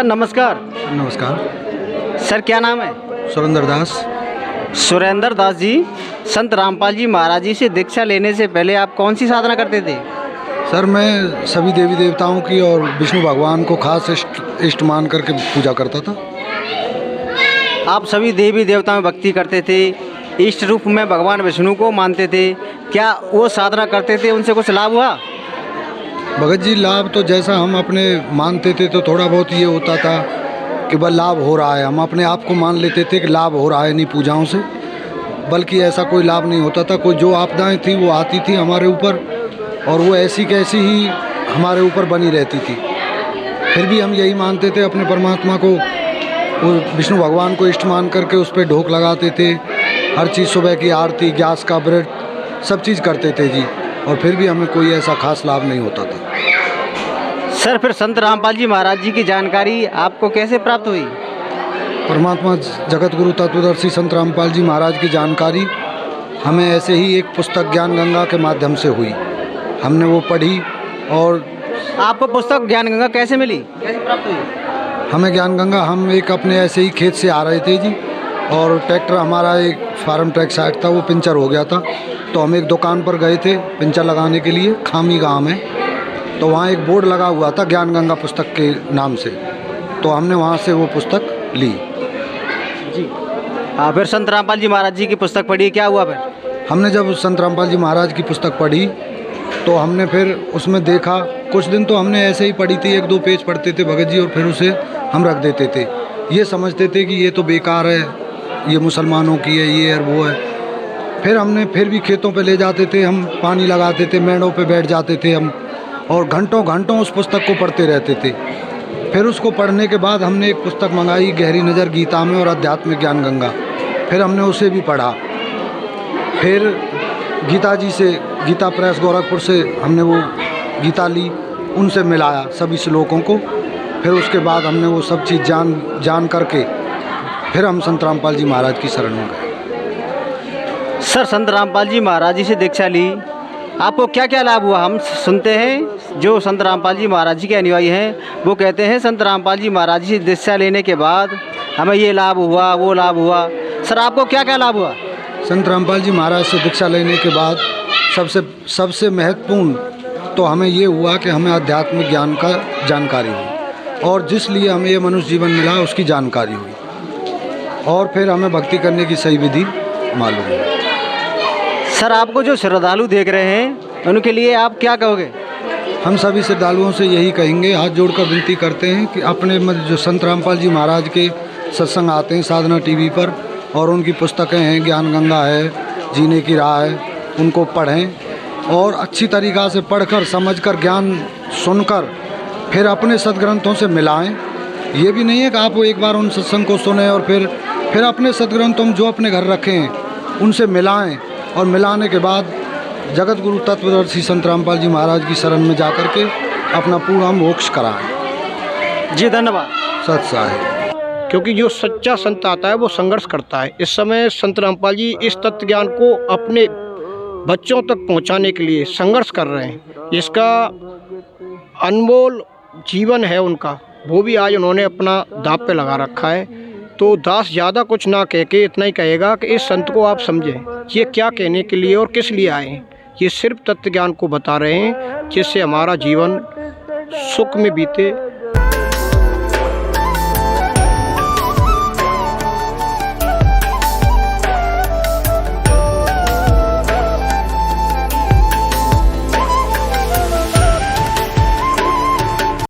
Sir नमस्कार। नमस्कार। Sir क्या नाम है? सुरेंद्र दास। सुरेंद्र दास जी, संत रामपाल जी महाराज जी से दीक्षा लेने से पहले आप कौन सी साधना करते थे? सर मैं सभी देवी देवताओं की और विष्णु भगवान को खास इष्ट मान करके पूजा करता था। आप सभी देवी देवताओं में भक्ति करते थे, इष्ट रूप में भगवान विष्णु को मानते थे। क्या वो साधना करते थे उनसे कुछ लाभ हुआ? भगत जी लाभ तो जैसा हम अपने मानते थे तो थोड़ा बहुत ये होता था कि बस लाभ हो रहा है, हम अपने आप को मान लेते थे कि लाभ हो रहा है नहीं पूजाओं से, बल्कि ऐसा कोई लाभ नहीं होता था। कोई जो आपदाएं थी वो आती थी हमारे ऊपर और वो ऐसी कैसी ही हमारे ऊपर बनी रहती थी। फिर भी हम यही मानते थे अपने परमात्मा को, वो विष्णु भगवान को इष्ट मान करके उस पर ढोक लगाते थे। हर चीज़ सुबह की आरती, गैस का व्रत, सब चीज़ करते थे जी, और फिर भी हमें कोई ऐसा खास लाभ नहीं होता था। सर फिर संत रामपाल जी महाराज जी की जानकारी आपको कैसे प्राप्त हुई? परमात्मा जगत गुरु तत्वदर्शी संत रामपाल जी महाराज की जानकारी हमें ऐसे ही एक पुस्तक ज्ञान गंगा के माध्यम से हुई। हमने वो पढ़ी। और आपको पुस्तक ज्ञान गंगा कैसे मिली, कैसे प्राप्त हुई? हमें ज्ञान गंगा, हम एक अपने ऐसे ही खेत से आ रहे थे जी, और ट्रैक्टर हमारा एक फार्म ट्रैक साइड था, वो पंचर हो गया था। तो हम एक दुकान पर गए थे पंचर लगाने के लिए, खामी गाँव में। तो वहाँ एक बोर्ड लगा हुआ था ज्ञान गंगा पुस्तक के नाम से, तो हमने वहाँ से वो पुस्तक ली जी। फिर संत रामपाल जी महाराज जी की पुस्तक पढ़ी, क्या हुआ फिर? हमने जब संत रामपाल जी महाराज की पुस्तक पढ़ी तो हमने फिर उसमें देखा, कुछ दिन तो हमने ऐसे ही पढ़ी थी, 1-2 पेज पढ़ते थे भगत जी, और फिर उसे हम रख देते थे। ये समझते थे कि ये तो बेकार है, ये मुसलमानों की है, ये और वो है। फिर हमने फिर भी खेतों पे ले जाते थे, हम पानी लगाते थे, मेड़ों पे बैठ जाते थे हम, और घंटों घंटों उस पुस्तक को पढ़ते रहते थे। फिर उसको पढ़ने के बाद हमने एक पुस्तक मंगाई, गहरी नज़र गीता में और आध्यात्मिक ज्ञान गंगा। फिर हमने उसे भी पढ़ा। फिर गीता जी से, गीता प्रेस गोरखपुर से हमने वो गीता ली, उनसे मिलाया सभी श्लोकों को। फिर उसके बाद हमने वो सब चीज़ जान करके फिर हम संत रामपाल जी महाराज की शरण में गए। सर संत रामपाल जी महाराज जी से दीक्षा ली, आपको क्या क्या लाभ हुआ? हम सुनते हैं जो संत रामपाल जी महाराज जी के अनुयायी हैं वो कहते हैं संत रामपाल जी महाराज जी से दीक्षा लेने के बाद हमें ये लाभ हुआ, वो लाभ हुआ। सर आपको क्या क्या लाभ हुआ? संत रामपाल जी महाराज से दीक्षा लेने के बाद सबसे महत्वपूर्ण तो हमें ये हुआ कि हमें आध्यात्मिक ज्ञान का जानकारी हुई, और जिस लिए हमें ये मनुष्य जीवन मिला उसकी जानकारी हुई, और फिर हमें भक्ति करने की सही विधि मालूम हुई। सर आपको जो श्रद्धालु देख रहे हैं उनके लिए आप क्या कहोगे? हम सभी श्रद्धालुओं से यही कहेंगे, हाथ जोड़कर विनती करते हैं कि अपने जो संत रामपाल जी महाराज के सत्संग आते हैं साधना टीवी पर, और उनकी पुस्तकें हैं, ज्ञान गंगा है, जीने की राह है, उनको पढ़ें और अच्छी तरीक़ा से पढ़कर समझकर ज्ञान सुनकर फिर अपने सदग्रंथों से मिलाएं। ये भी नहीं है कि आप एक बार उन सत्संग को सुने और फिर अपने सदग्रंथों में जो अपने घर रखे हैं उनसे मिलाएं, और मिलाने के बाद जगत गुरु तत्वदर्शी संत रामपाल जी महाराज की शरण में जाकर के अपना पूर्ण मोक्ष कराएं। जी धन्यवाद। सत साहिब। क्योंकि जो सच्चा संत आता है वो संघर्ष करता है। इस समय संत रामपाल जी इस तत्व ज्ञान को अपने बच्चों तक पहुंचाने के लिए संघर्ष कर रहे हैं। इसका अनमोल जीवन है उनका, वो भी आज उन्होंने अपना दांव पे लगा रखा है। तो दास ज़्यादा कुछ ना कह के इतना ही कहेगा कि इस संत को आप समझें, ये क्या कहने के लिए और किस लिए आए हैं। ये सिर्फ तत्व ज्ञान को बता रहे हैं जिससे हमारा जीवन सुख में बीते,